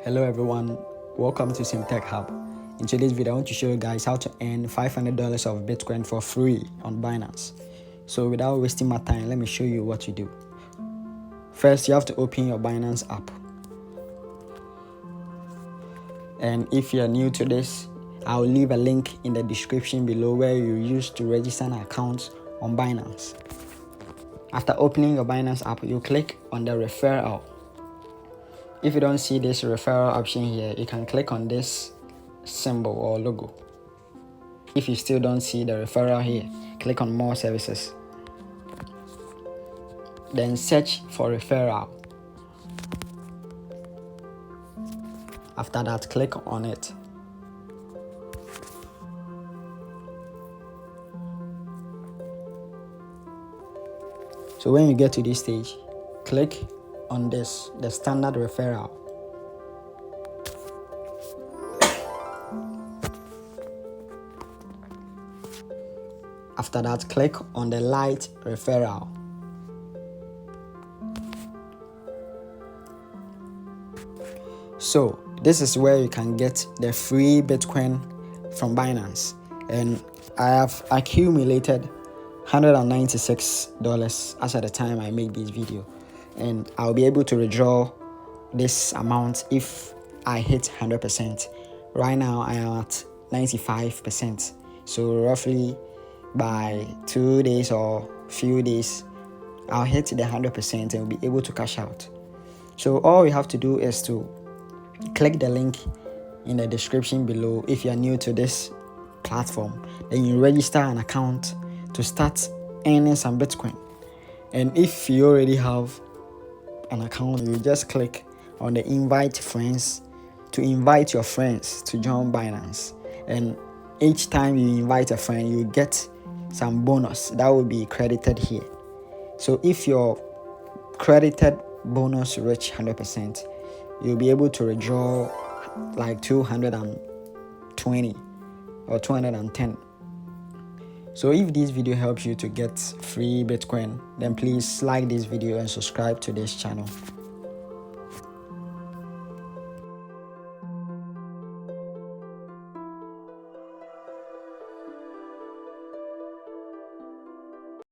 Hello everyone, welcome to 𝐁𝐢𝐭. In today's video I want to show you guys how to earn $500 of Bitcoin for free on Binance. So without wasting my time, let me show you what you do. First, you have to open your Binance app. And if you're new to this, I'll leave a link in the description below where you use to register an account on Binance. After opening your Binance app, you click on the referral. If you don't see this referral option here, you can click on this symbol or logo. If you still don't see the referral here, click on more services. Then search for referral. After that, click on it. So when you get to this stage, click on this, the standard referral. After that, click on the light referral. So this is where you can get the free Bitcoin from Binance, and I have accumulated $196 as at the time I make this video, and I'll be able to withdraw this amount if I hit 100%. Right now I am at 95%, so roughly by 2 days or few days I'll hit the 100% and be able to cash out. So all you have to do is to click the link in the description below if you're new to this platform. Then you register an account to start earning some Bitcoin. And if you already have an account, you just click on the invite friends to invite your friends to join Binance. And each time you invite a friend, you get some bonus that will be credited here. So if your credited bonus reach 100%, you'll be able to withdraw like 220 or 210. So if this video helps you to get free Bitcoin, then please like this video and subscribe to this channel.